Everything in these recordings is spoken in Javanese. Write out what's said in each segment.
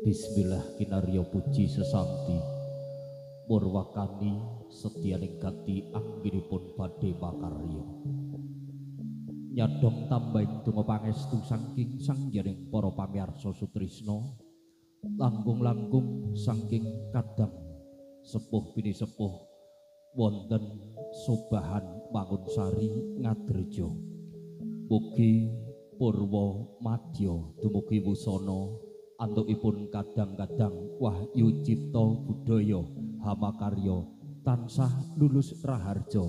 Bismillah kinarya puji sesanti Purwakani setyaning gati anggenipun badhe makarya nyadong tambahing donga pangestu saking sangjaring para pamirsa Sutrisna langkung-langkung saking kadang sepuh bini sepuh wonten Sobahan Mangunsari Ngadreja mugi purwa madya dumugi wusana antukipun kadang-kadang wahyu cipta budaya hamakarya tansah lulus raharja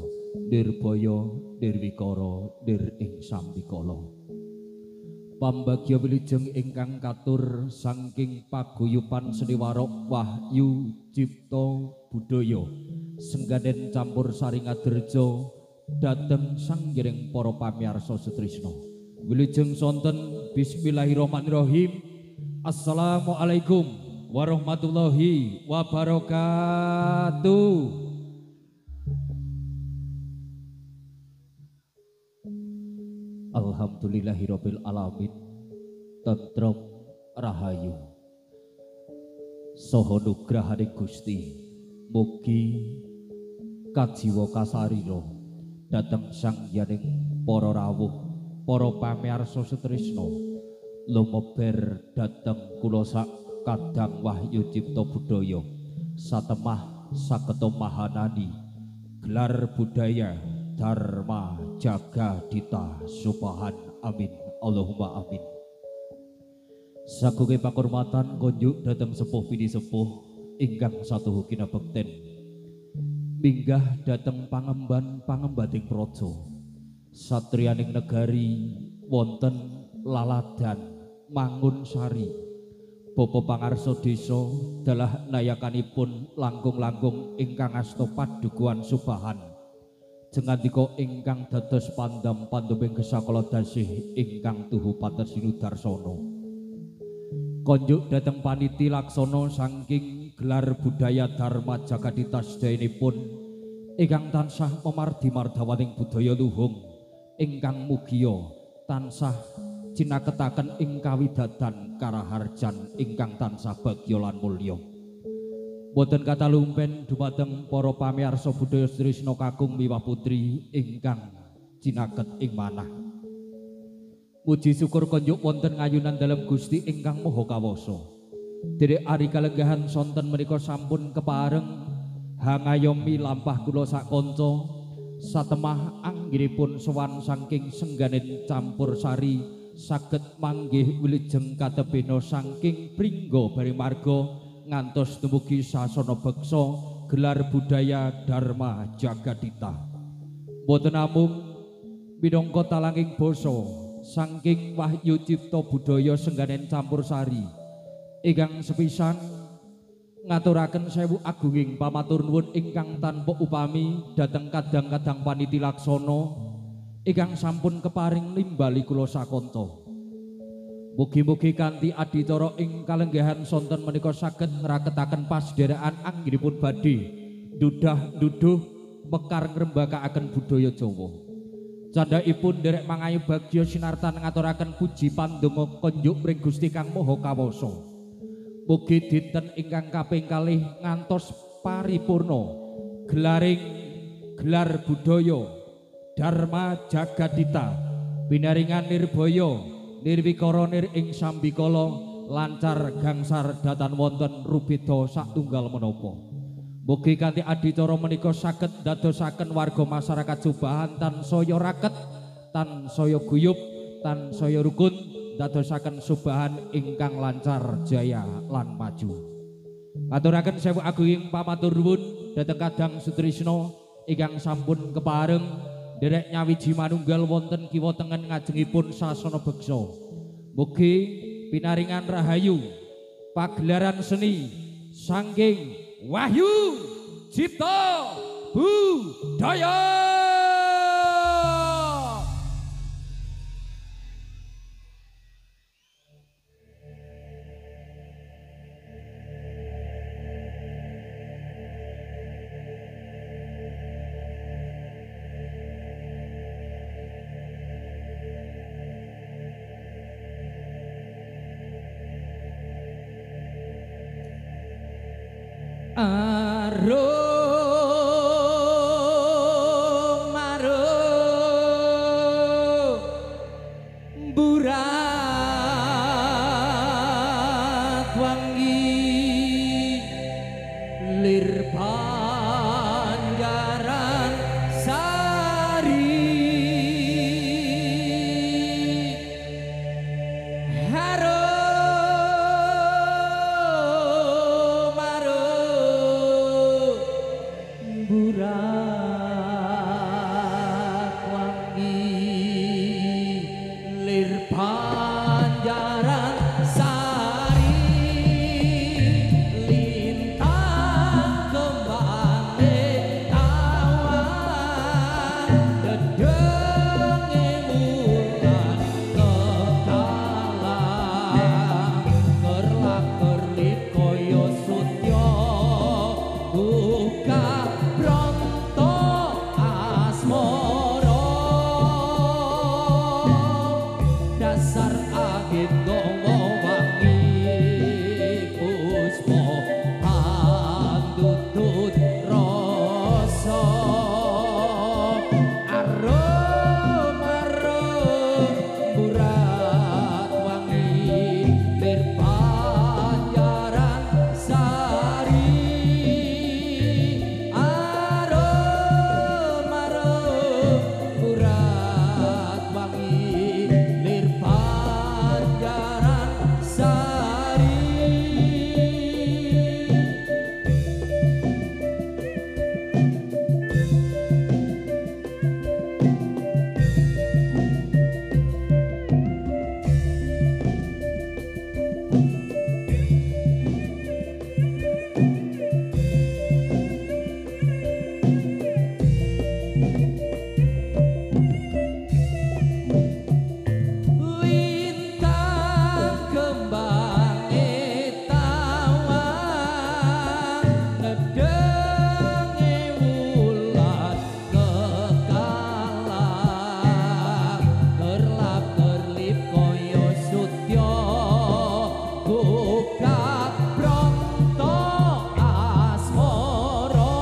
nirbaya nirwikara nir ing sambikala pambagya wilujeng ingkang katur saking paguyuban seniwarok wahyu cipta budaya sengganen campur sari Ngadreja dhateng sanggiring para pamirsa Sutrisna wilujeng sonten bismillahirrahmanirrahim. Assalamualaikum warahmatullahi wabarakatuh. Alhamdulillahirabbil alamin. Tentrem rahayu saha nugrahane Gusti mugi kajiwa kasarira dhateng sangyaning para rawuh para pamirsa Sutrisna lumeber dhateng kula sak kadang wahyu cipta budaya satemah saketo mahanani gelar budaya dharma jaga dita supahan amin Allahumma amin. Sagunge pakurmatan konjuk dhateng sepuh bini sepuh ingkang satuhu kinabekten minggah dhateng pangemban-pangembating praja satriyaning negari wonten laladan Mangunsari bapa pangarsa desa dalah nayakanipun langkung-langkung ingkang asta padukuhan Subahan jengandika ingkang dados pandam pandhuming gesakala dasih ingkang tuhu patersinu darsana konjuk dhateng paniti laksana saking gelar budaya dharma jagadita sedayanipun ingkang tansah memardi mardawaning budaya luhung ingkang mugia tansah cinaketaken ing kawidadan karaharjan ingkang tansah bagya lan mulya. Boten kata lumpen dumateng para pamirsa budaya Sutrisna kakung miwah putri ingkang cinaket ing manah. Muji syukur konjuk wonten ngayunan dalem Gusti ingkang Maha Kawasa. Derek ari kalenggahan sonten menika sampun kepareng hangayomi lampah kula sak kanca satemah anggenipun sowan saking sengganen campur sari saged manggih wilujeng katebena saking pringga bareng marga ngantos dumugi sasana beksa gelar budaya dharma jagadita boten namung minangka talanging basa saking wahyu cipta budaya sengganen campur sari ingkang sepisan ngaturaken sewu agunging pamatur nuwun ingkang tanpa upami dhateng kadang-kadang paniti laksana ingkang sampun keparing nimbali kula sakanta. Mugi-mugi kanthi adicara ing kalenggahan sonten menika saged ngraketaken pasderaan anggenipun badhe ndudah-nduduh mekar ngrembakakaken budaya Jawa. Candhaipun derek mangayu bagya sinartan ngaturaken puji pandonga konjuk mring Gusti Kang Maha Kawasa. Mugi dinten ingkang kaping kalih ngantos paripurna gelaring gelar budaya Dharma Jagadita binaringan nirbaya nirwikara nir ing sambikala lancar gangsar datan wonten rubeda satunggal menapa. Mugi kanthi adicara menika saged dadosaken warga masyarakat Subahan tansaya raket tansaya guyub tansaya rukun dadosaken Subahan ingkang lancar jaya lan maju. Aturaken sewu agunging pamatur nuwun dhateng kadang Sutrisna ingkang sampun kepareng derek nyawiji manunggal wonten kiwa tengen ngajengipun sasana beksa. Mugi pinaringan rahayu pagelaran seni saking wahyu cipta budaya. Arum arum burat wangi lir Panjaran Sari harum arum burat wangi lir Panjaran Sari lintang kembang tawa dedenge wulan kekalang kerlak kerlit koyo sutya buka bronto asmara dasar agit gowo wangi puspa pandutut rasa arum arum burat wangi lir Panjaran Sari arum arum burat wangi lir Panjaran Sari lintang kembang tawa nedenge wulan kekalang kerlap kerlip koyo sutya buka bronto asmara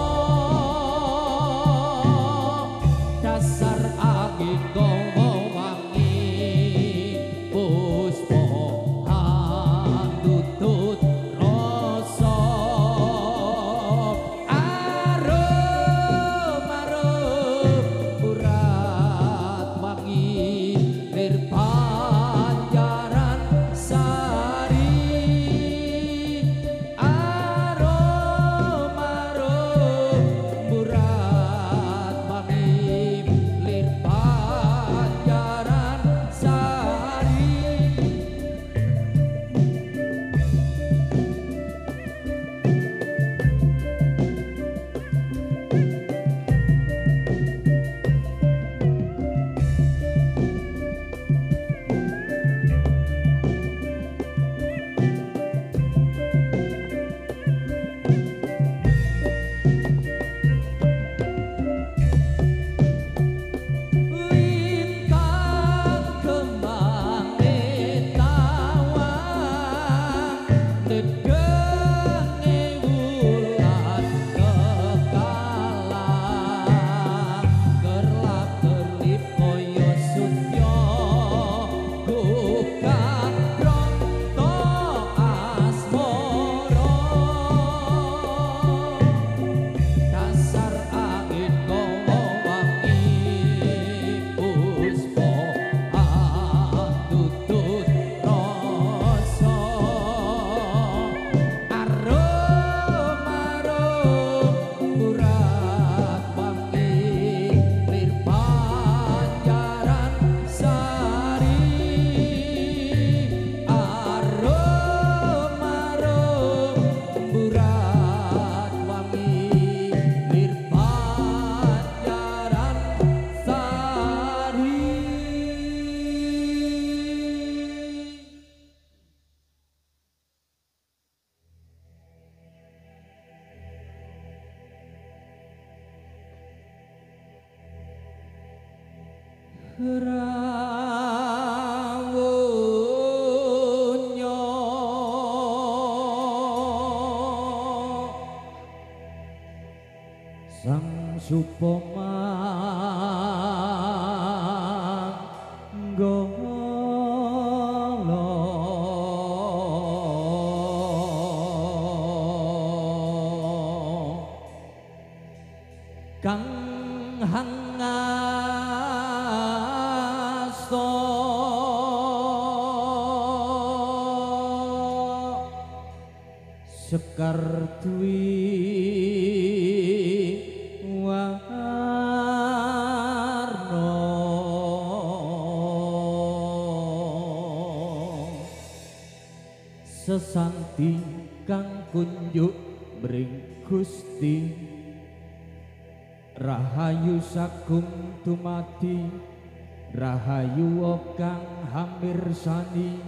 dasar angin gowo wangi puspa handutut rasa arum arum burat wangi lir Panjaran Sari arum arum burat wangi lir Panjaran Sari lintang kembang tawa dedenge wulan kekalang kerlap kerlip koyo sutya buka bronto asmara dasar angin gowo wangi puspa handutut rasa arum arum burat wangi lir Panjaran Sari arum arum burat wangi lir Panjaran Sari. Rawunya supamanggala kang hangasta sekar dwi warna sesanti kang kunjuk mring Gusti rahayu sagung dumadi rahayu kang hamirsani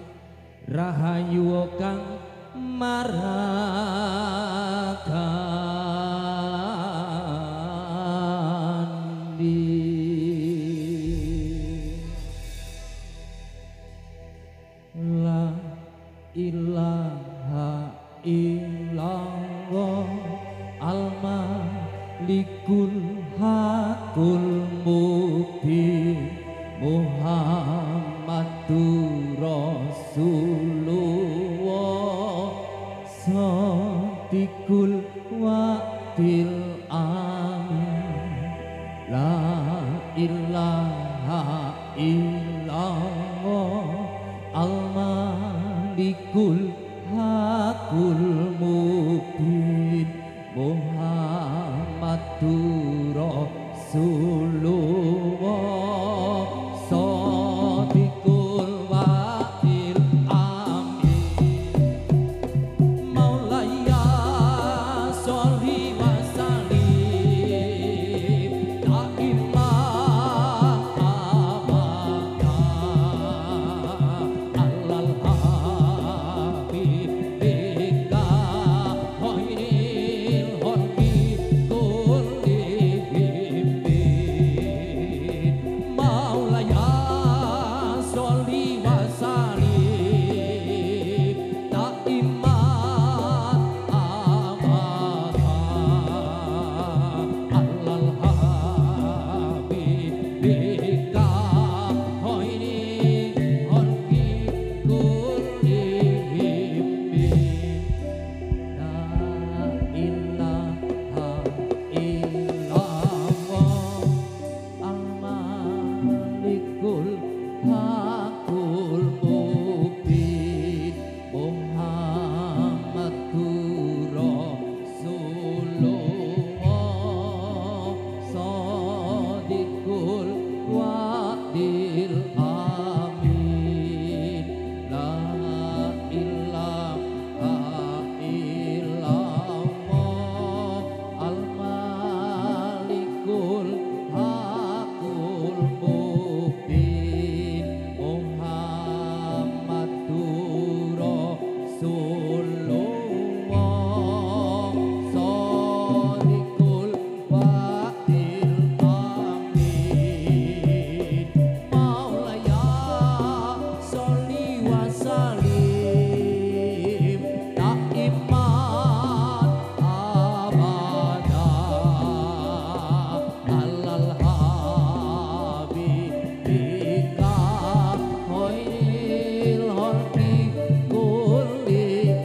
rahayu kang maragandi la ilaha illallah al-malikul hakul mubin Muhammadur Rasulullah Sadiqul wa'dil amin la ilaha illallah al-malikul hakul mubin Muhammadur Rasulullah Sadiqul wa'dil amin Maulaya sholli wa sallim daimah abadah alal habibika khairil khalqi kullihim Maulaya sholli wa sallim daiman abadah alal habibika khairil khalqi kullihim la ilaha illallah al-malikul hakul mubin Muhammadur Rasulullah Sadiqul wa'dil amin la ilaha illallah al-malikul hakul mubin Muhammadur Rasulullah Sadiqul wa'dil amin Maulaya sholli wa sallim daiman abadah alal habibika khairil khalqi kullihim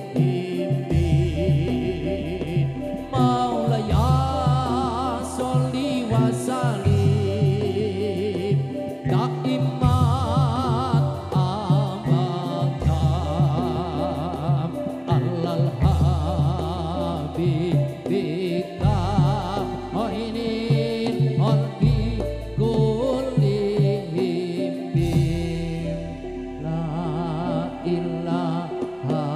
Maulaya sholli wa sallim daiman abadah alal habibika khairil khalqi kullihim la ilaha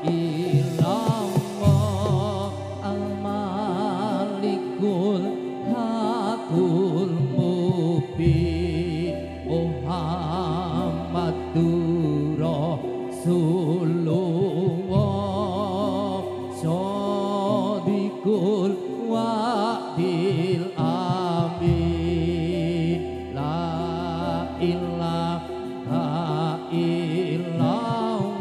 illallah al-malikul hakul mubin Muhammadur Rasulullah Sadiqul wa'dil amin la ilaha illallah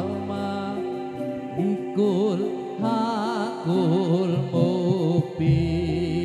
al-malikul hakul mubin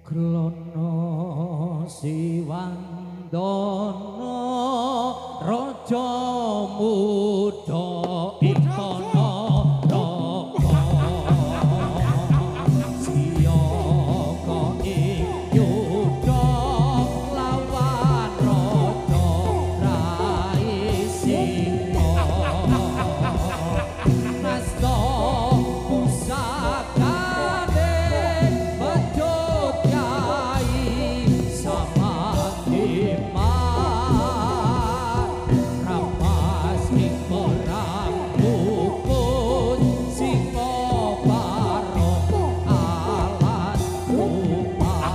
Krono Siwandana Raja Muda Intana Raka Siyaka ing yuda lawan Raja Raisina Nasta pusakane Bajut Kyai Samandiman Ramas ing perang bukut Singapura alas umat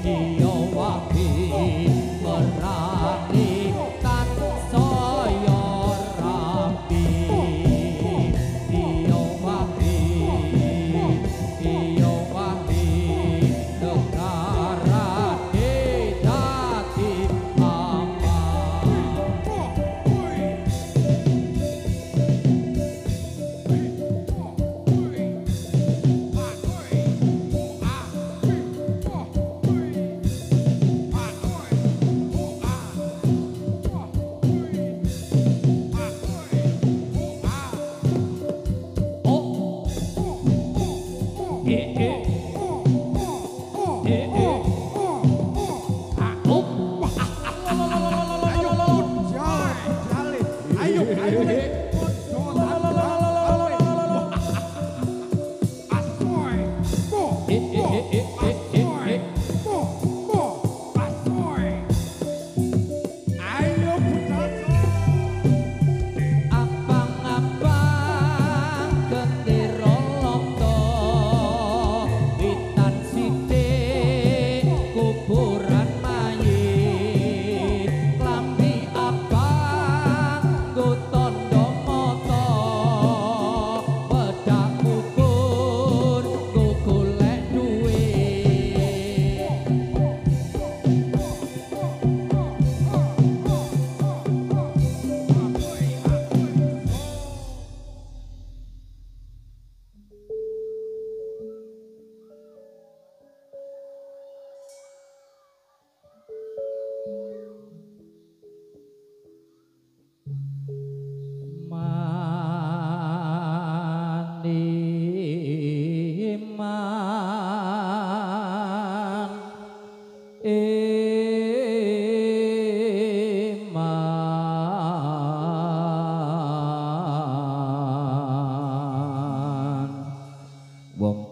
Iyo wahi merani tan saya rapi Iyo wahi negara dadi aman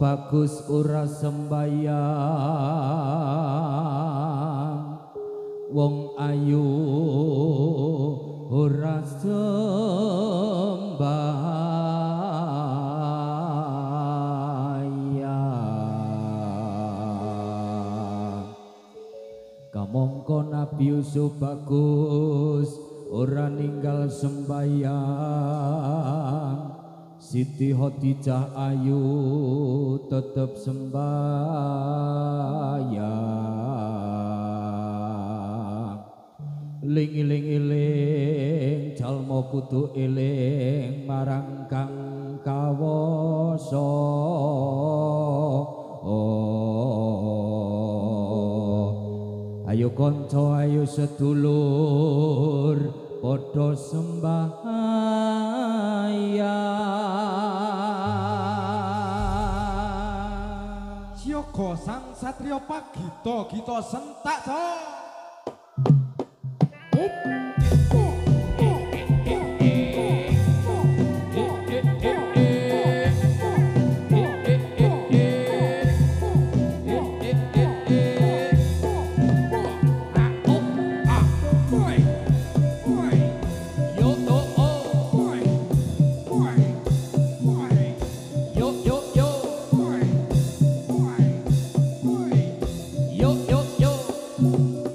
bagus ora sembayang wong ayu ora sembayang kamangka Nabi Yusuf bagus ora ninggal sembayang Siti Khadijah ayu tetep sembayang ling-iling jalma kudu eling marang kang kawasa ayo kanca ayo sedulur padha sembahyang siyaga sang satriya pagita gita sentak so yo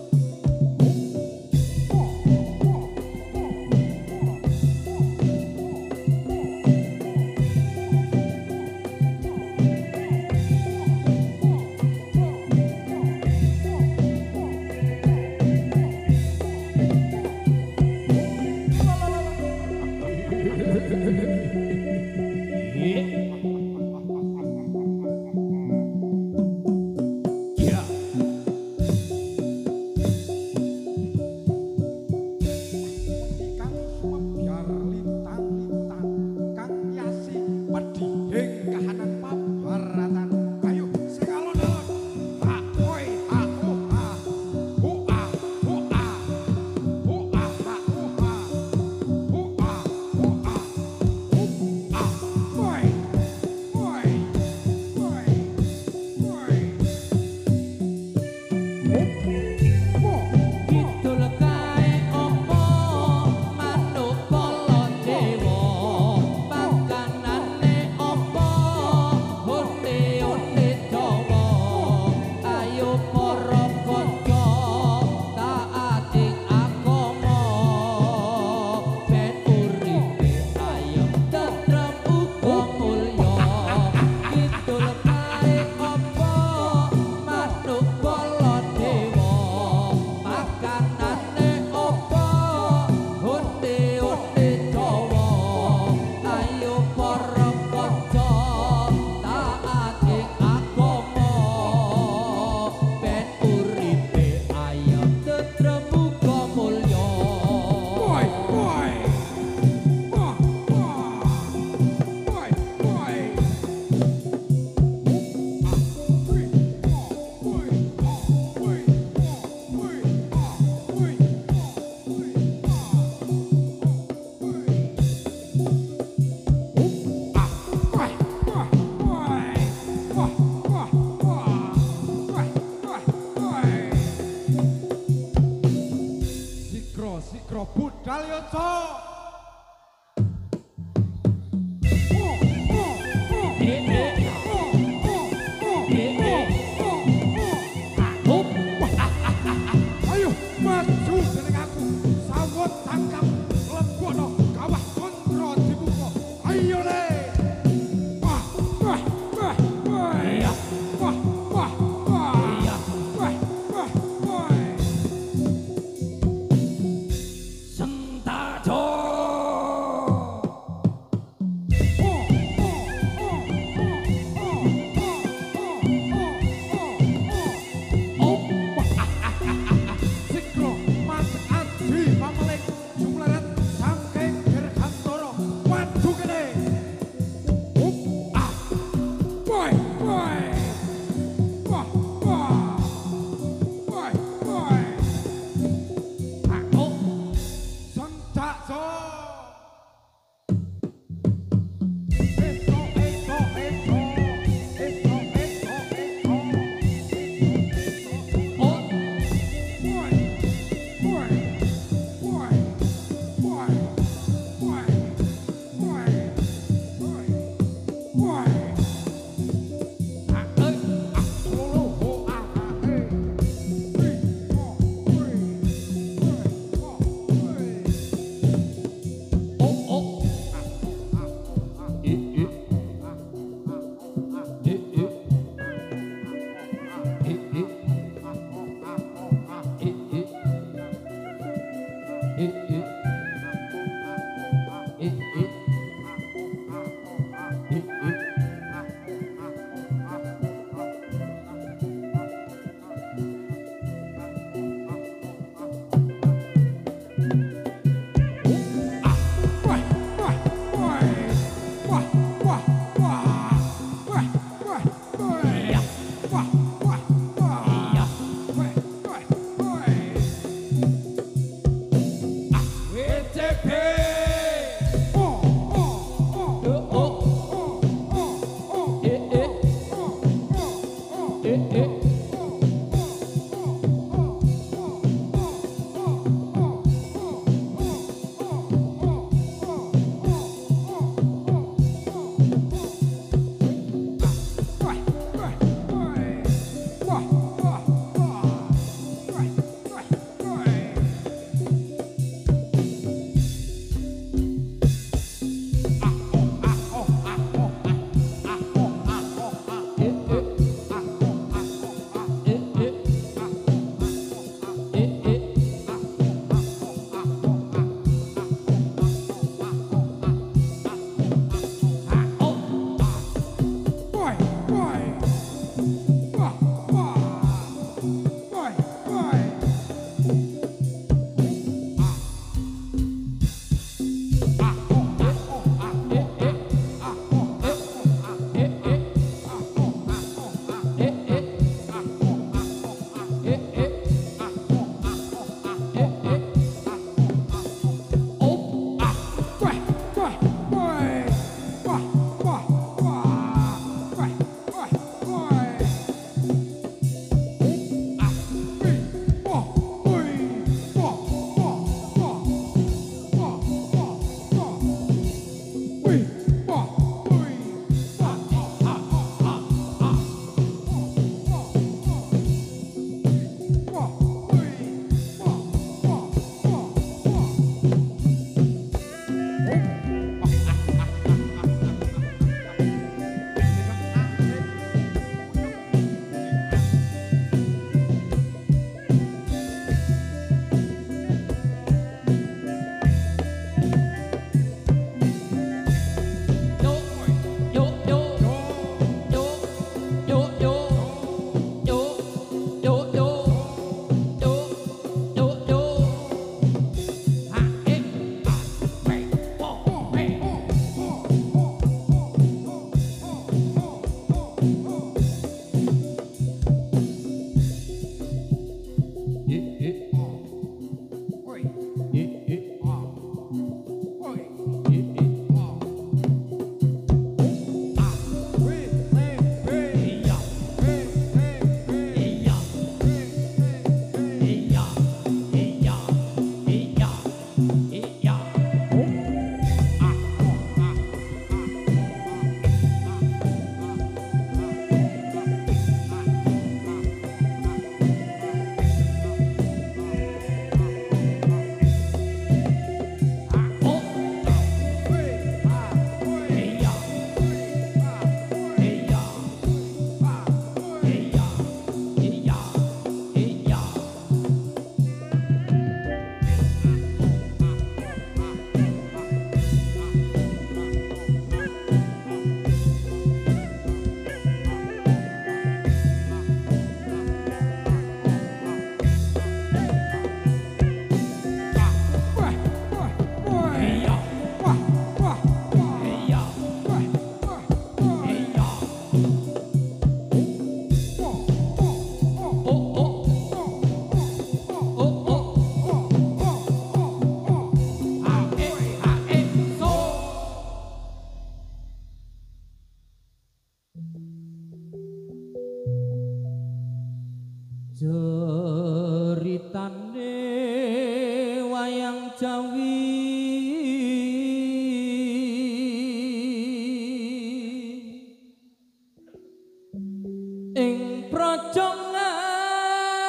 praja ngalengka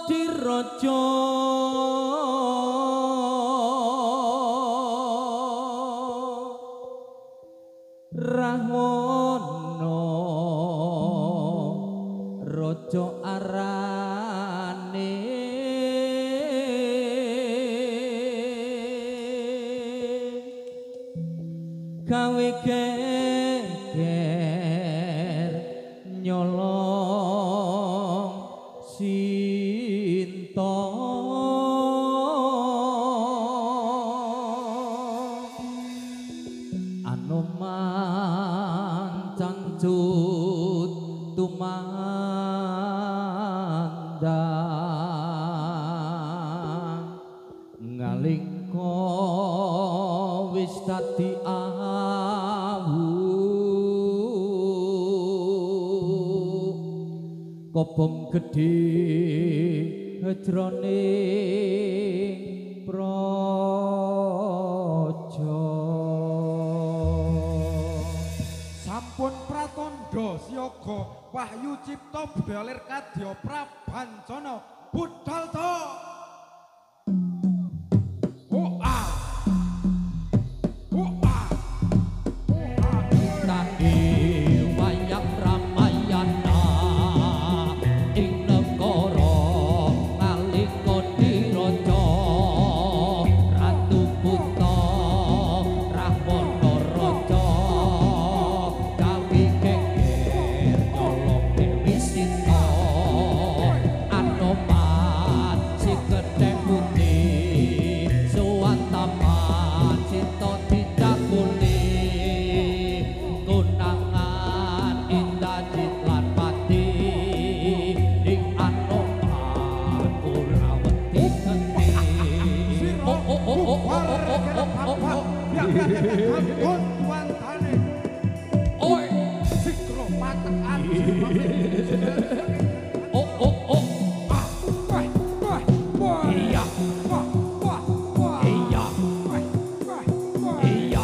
diraja Rahwana raja arane gawe geger nyolong Sinta Anoman cancut tumandang ngalingka wis dadi awu kobong gedhe hejroning praja Sampun pratandha siaga Wahyu Cipta Budaya Lir Kadya Prabancana budal to Hoa Hoa Tadi wayang Ramayana ing negara nalika diraja Ratu Buta Rahwana raja gawe geger nyolong Dewi Sinta Anoman si gedhe putih suwantaman Sinta dicakuli kunangan indah lan pati ing Anoman Kurawati genti Ampun wantane oi sikro patekan iya iya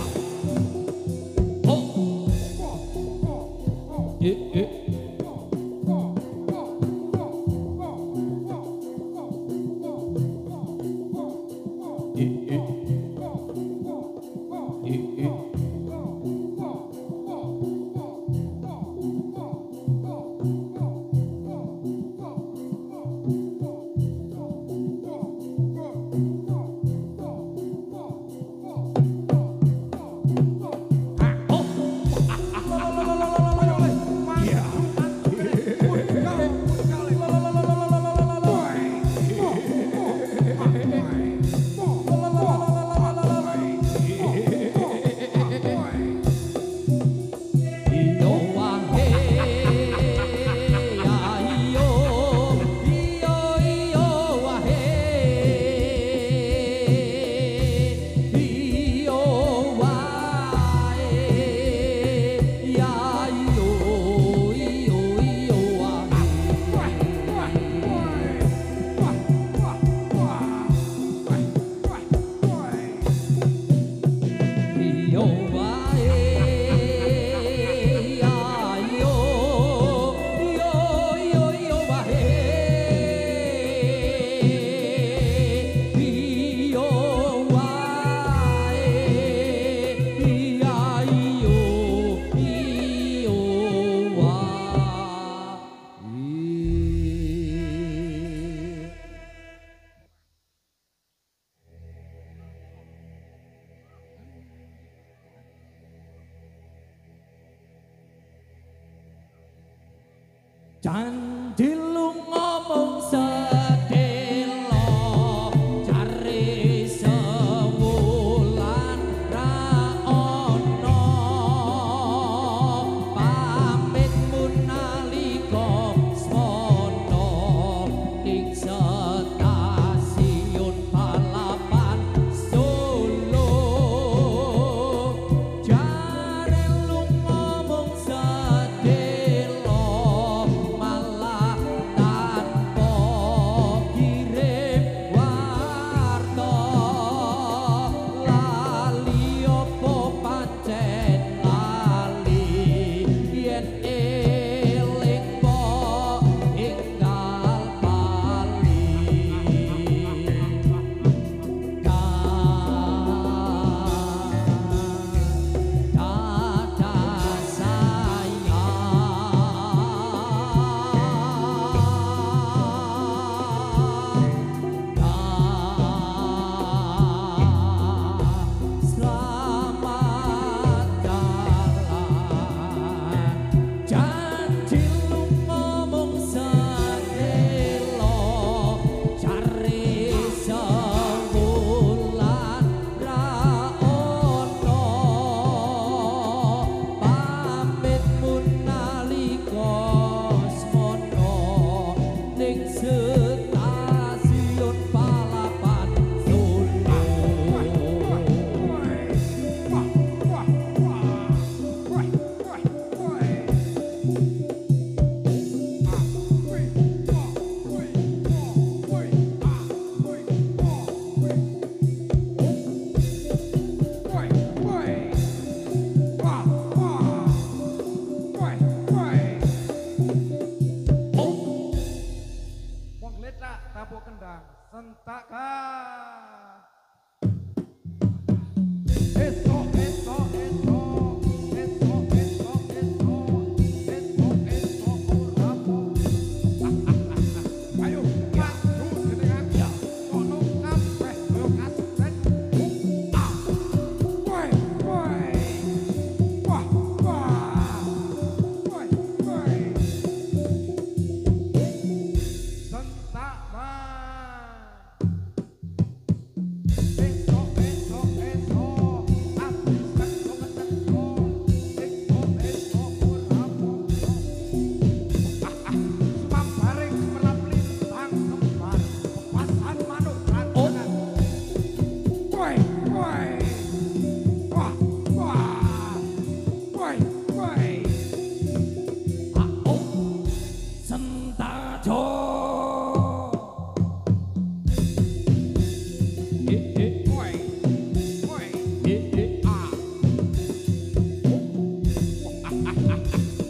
iya Candi lunga mung sedelo cari sewulan ra ono pamit munalika smono ing stasiun balapan Solo jare lunga mung sedelo malah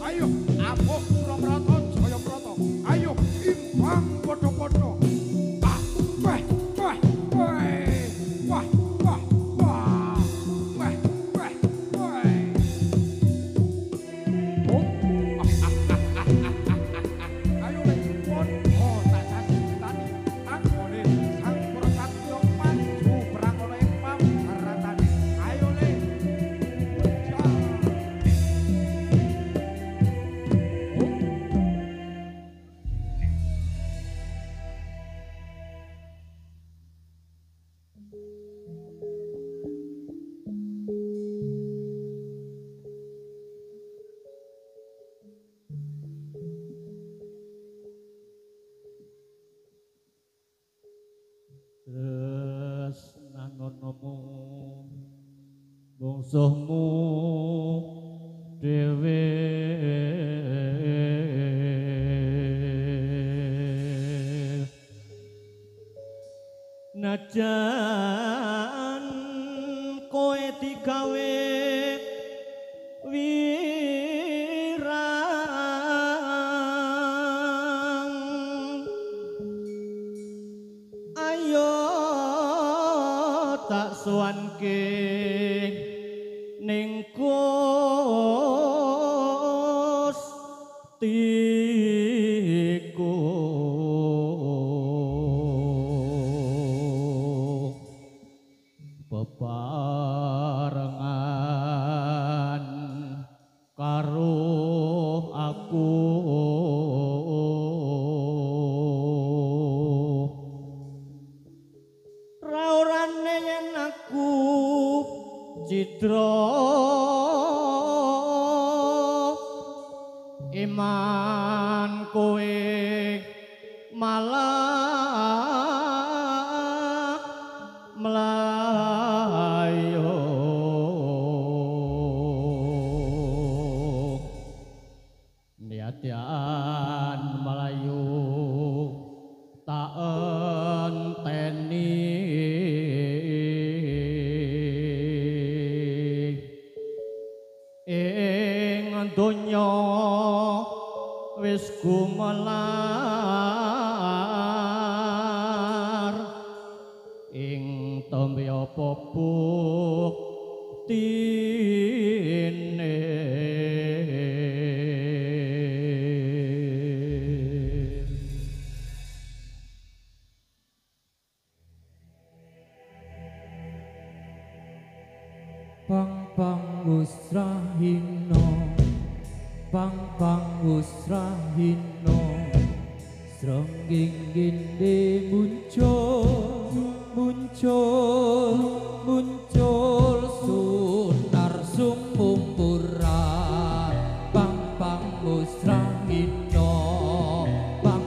Ayo, apuk Suraprata, Jayaprata. Ayo, imbang padha-padha. Ah, weh, weh, weh. Wah, wah, wah. Weh, weh, weh. Ayo le, pon, oh tak sasitani. Anggone sang Prasatriya maju perang ana ing pambaratane. Ayo le. Ja. Tresnanonomu bangsamu dhewe najan kowe digawe wirang ayo tak suwanke ning Gustiku bebarengan karo aku raurane yen aku citra iman kowe malah melayu niatian melayu tak enteni ing donya wis gumelar ing tembe apa buktine pang usrahino pang usrahino srenging gende muncul sunar sumumpuran pang usrahino pang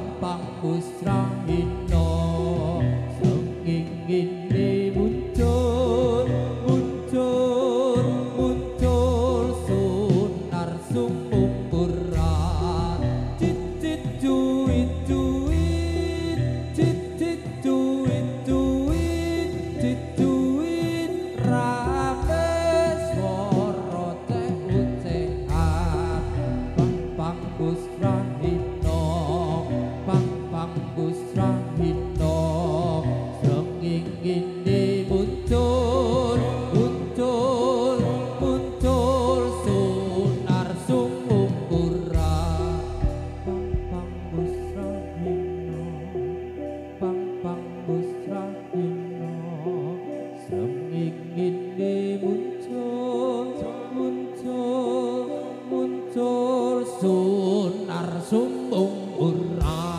usrahino srenging gende muncul sunar sumumpuran cicit duit rames swara teh ucehan pang usrahino srenging gini muncul sunar sumumpuran pang usrahino srenging gini muncul sunar sumumpuran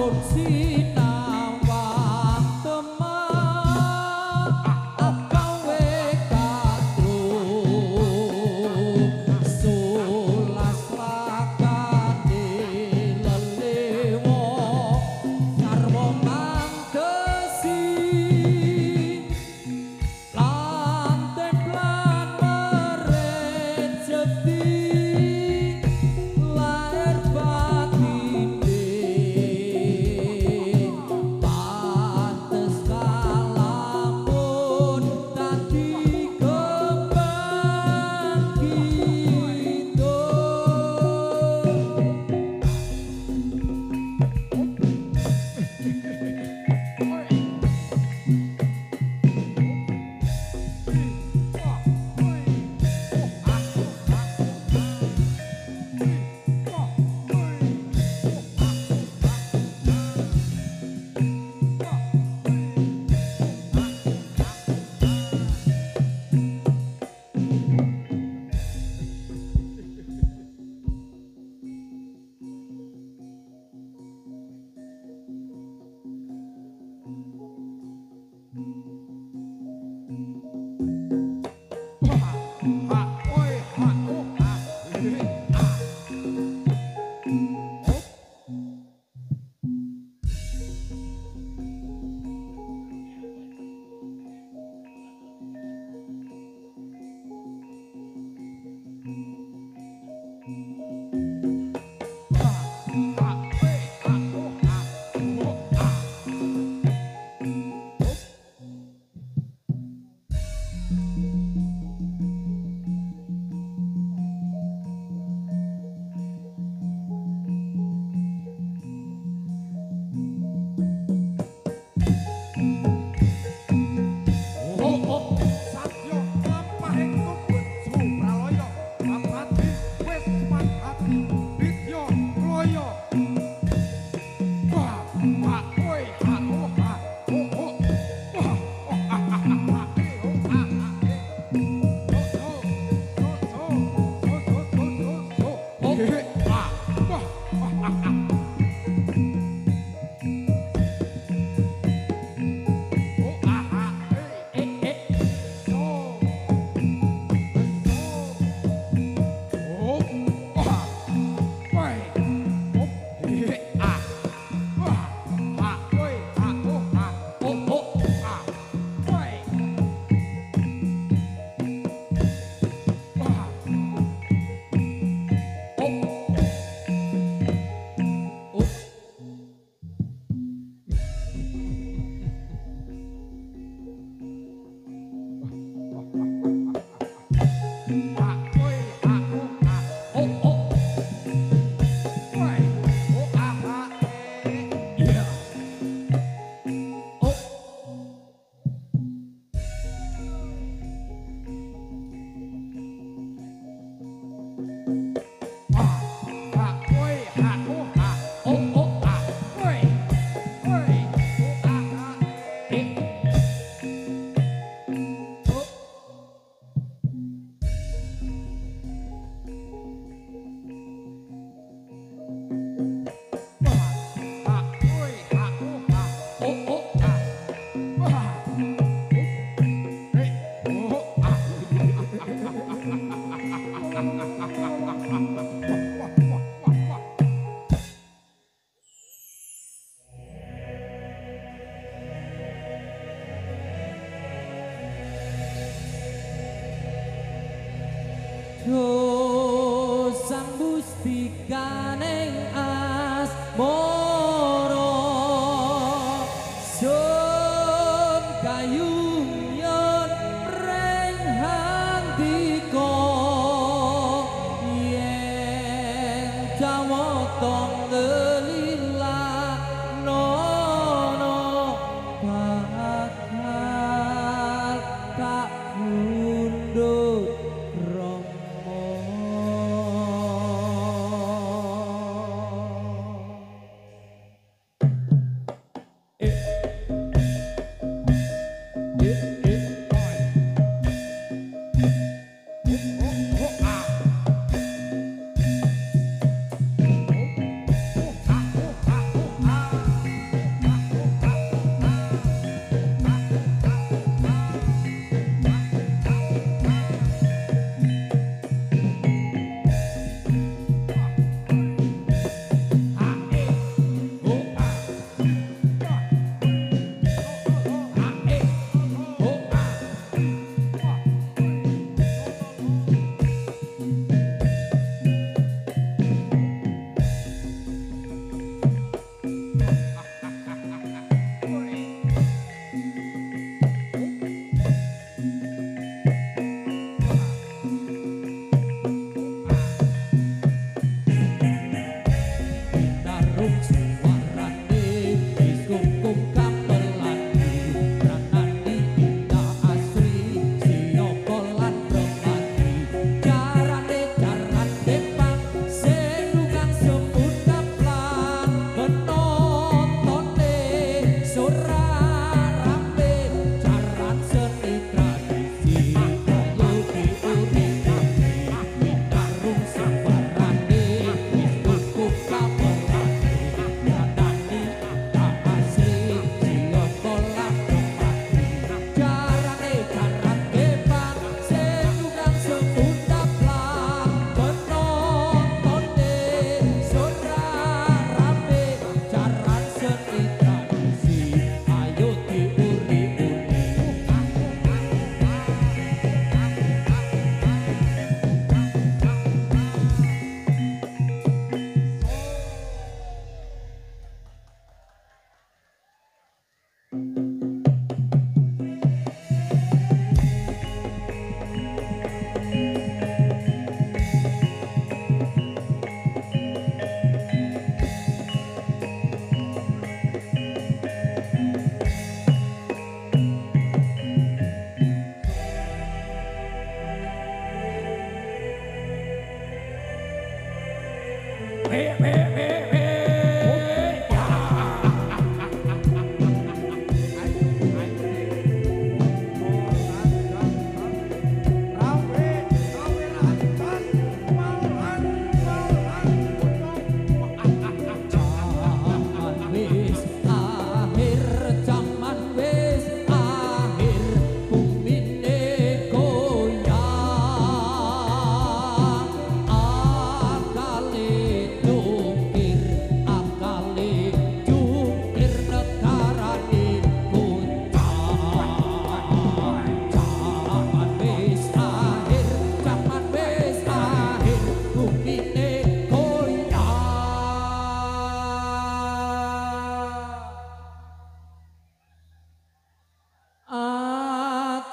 pun sinawang teman gawe kadung sulas lakane lelewo sarwa mangkesi lan templan merejeki lahir batine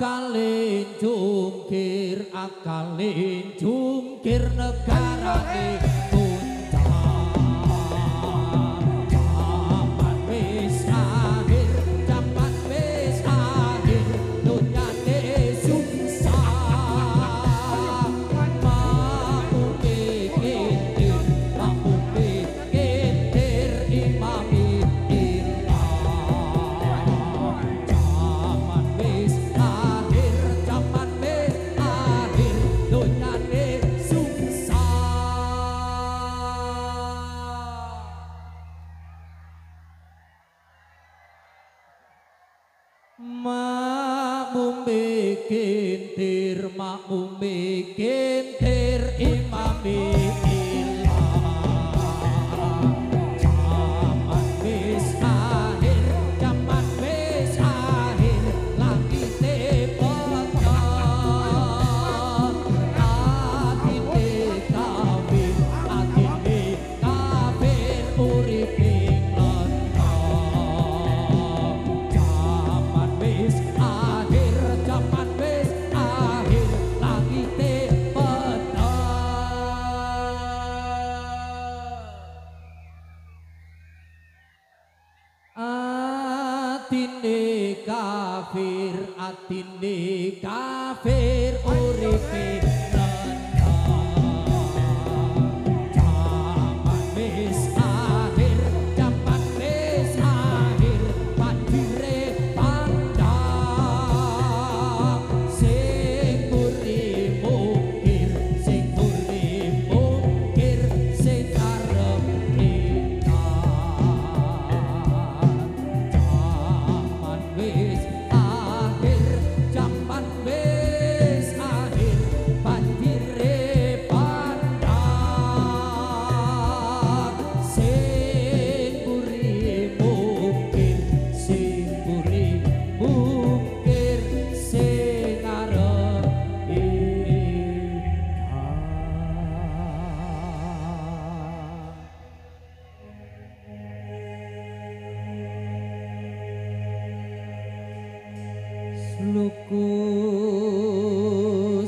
akalin jungkir negarane puncak zaman wis akhir zaman wis akhir dunyane susah mampu pikir imami makmum bikin tir imami ilang zaman wis akhir zaman wis akhir langite petang atine kafir uripe atine kafir uripe zaman wis akhir zaman wis akhir pandire pandang sing buri mungkir sing arep kita zaman wis zaman wis akhir pandire pandang sing buri mungkir sing arep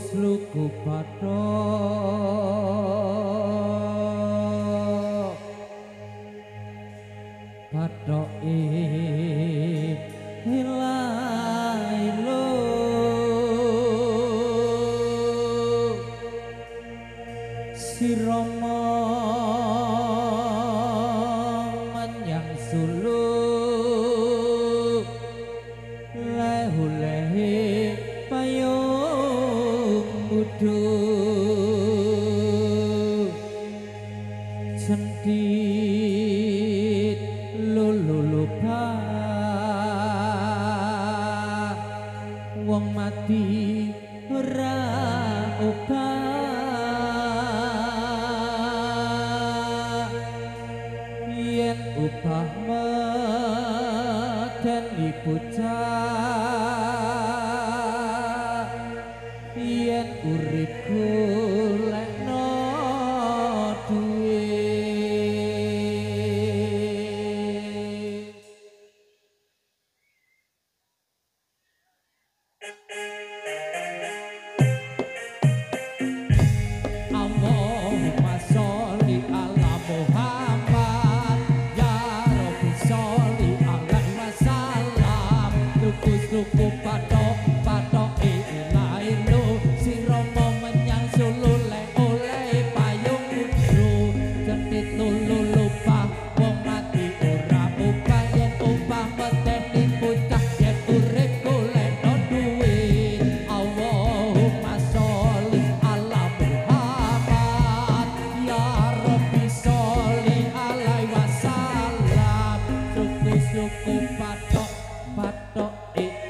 sluku padoke hilailo sirama menyang suluk lehu-lehe payung mudu sendit lulupa wong mati ora obah yen upah medeni bocah yen urip golekno duit Allahumma sholli ala Muhammad ya Rabbi sholli alaihi wasallam tuku patok ilailo sirama menyang sulu le oleh payung kudu centit lulu lupa wong mati ora upah yen upah medeni bocah yen urip golek duit Allahumma sholli ala Muhammad ya Rabbi sholli alaihi wasallam suku patok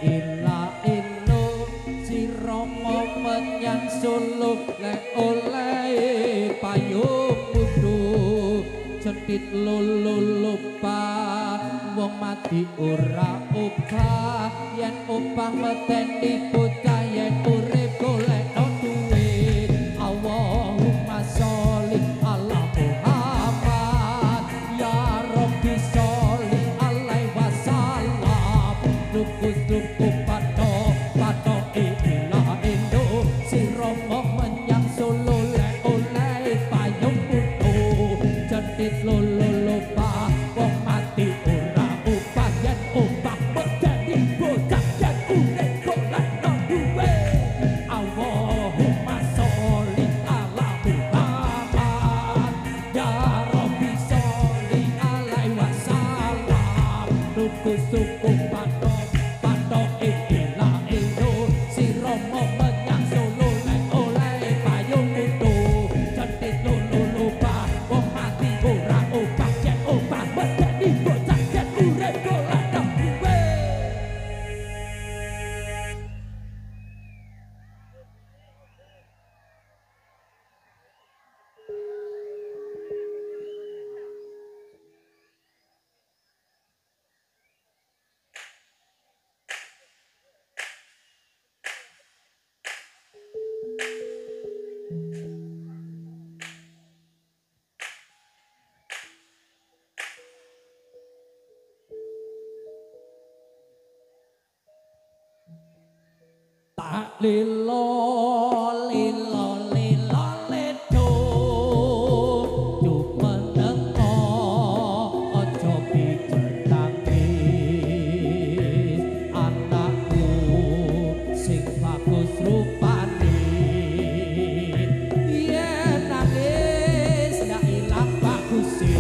ilailo sirama menyang sulu le oleh payung kudu centit lulu lupa wong mati ora upah yen upah medeni bocah yen urip golek duit Allahumma sholli ala Muhammad ya Rabbi sholli alaihi wasallam tuku patok bagus suku patok patok iki la endo si romo menyang solo nek oleh payung utu cetit lulu lupa wong mati ora opah jen opah medeni bocah jen urip golek duwe. Tak lilo lilo lilo ledo cuk menengo ojo pijer tangis anakku sing bagus rupane yen nangis ndak ilang baguse.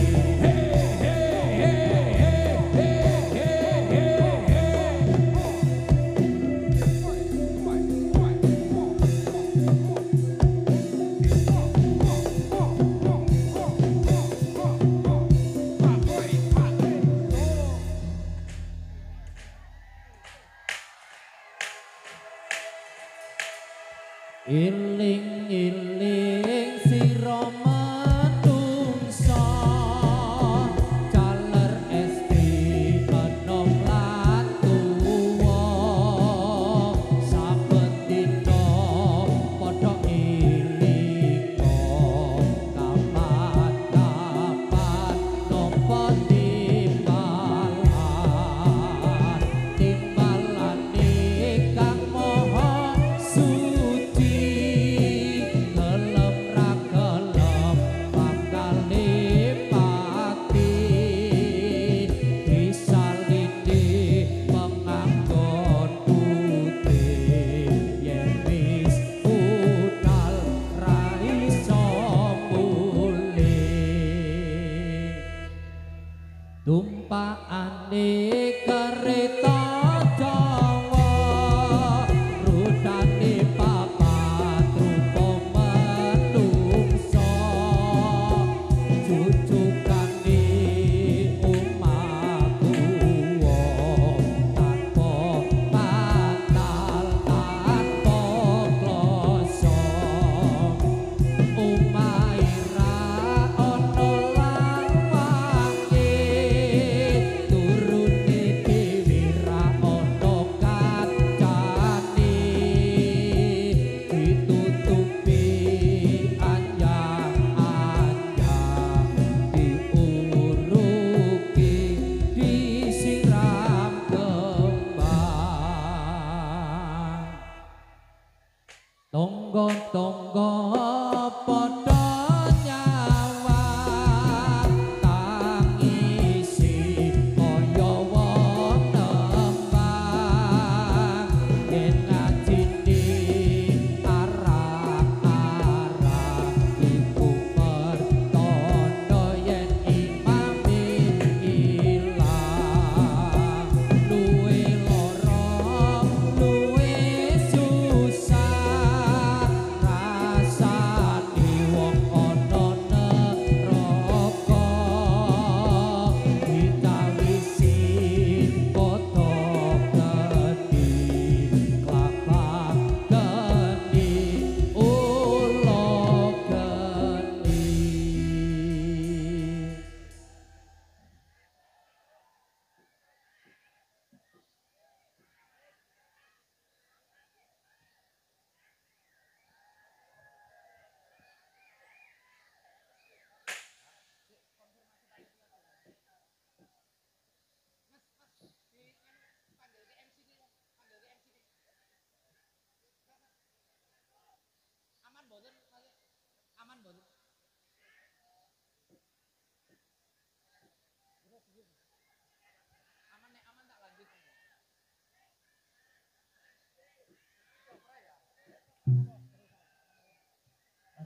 Iling iling sira manungsa jaler esti enom lan tuwa saben dina padha ilinga kapan kapan nopo timbalan kang moho suci gelem ra gelem bakal nipati disaliti penganggon putih yen wis budal ra iso mulih tumpakane kereta Jawa rutane papat rupa manungsa jujukane umatku tanpa batal tanpa kloso umaira ana lawange turune dhewe ra ana kancane ditutupi anjang-anjang diuruki disiram kembang tonggo-tonggo padha nyawang tangisi kaya wong nembang yen ngajine arah-arah iku pertanda yen imame ilang luwe lara luwe susah rasane wong ana neraka ditawisi padha geni klapa geni ula geni.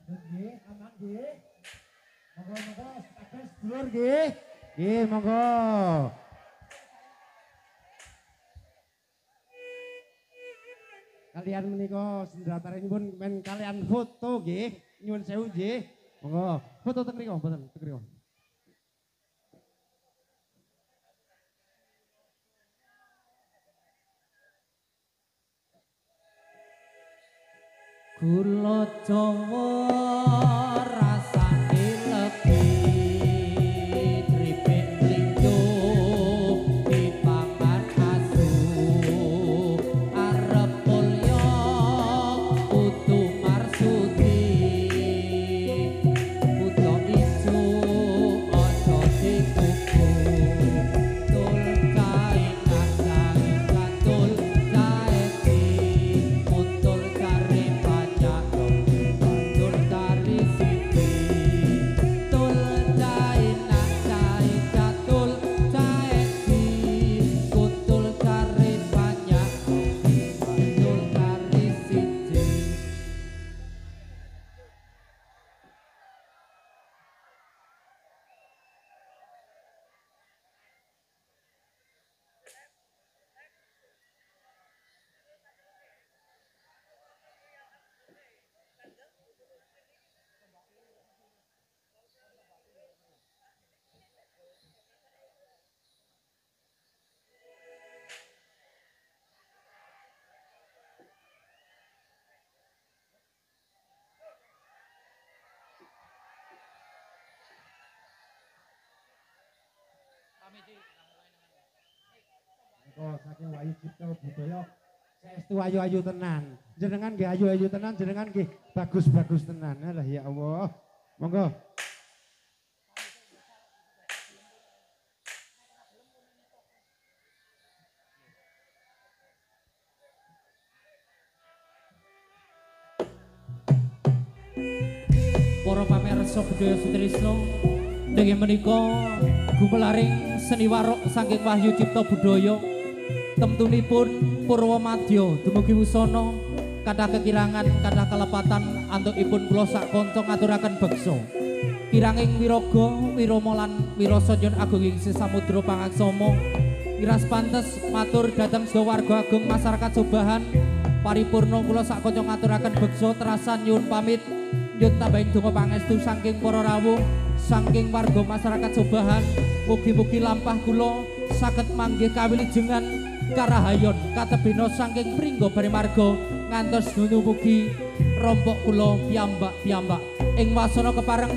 Nggih, aman nggih. Monggo-monggo status dulur nggih. Nggih, monggo. kalian menika sendrataraipun men kalian foto nggih. Nyuwun sewu nggih. Monggo foto teng mriku mboten teng mriku. Kula Jawa rasane legi tripik mlinjo dipangan asu arep mulya kudu marsudi buta ijo aja dikuku tul cae nacai katul cae di mutul kare pajak tul tari siti tul cae nacai katul cae di kutul kare pajak tul tari siti. Menika saking Wayu Cipta Budaya saestu ayu-ayu tenan. Jenengan nggih ayu-ayu tenan, jenengan nggih bagus-bagus tenan. Alah ya Allah. Monggo. Para pamirsa budaya sutrisno nggih menika gumelaring seni warok saking Wahyu Cipta Budaya temtunipun Purwamadya dumugi wusana kathah kekirangan kathah kalepatan antukipun kula sak kanca ngaturaken beksa kiranging wiraga wirama lan wirasa nyon agung ing samudra pangaksama iras pantes matur dhateng sedaya warga agung masyarakat Sobahan paripurna kula sak kanca ngaturaken beksa terasan nyuwun pamit nyuwun tambahin donga pangestu saking para rawuh saking warga masyarakat Sobahan mugi-mugi lampah kula saged manggih kawilujengan karahayon katebena saking pringga barimarga ngantos dumugi rompok kula piyambak-piyambak ing wasana kepareng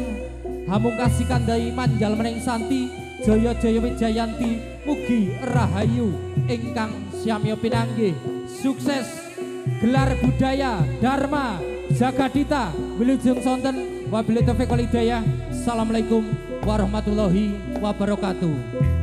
hamungkasi kandhai manjal mening santi jaya-jaya wijayanti mugi rahayu ingkang syamya pinanggih sukses gelar budaya Dharma Jagadita wilujeng sonten wabillahi taufiq wal hidayah. Assalamualaikum warahmatullahi wabarakatuh.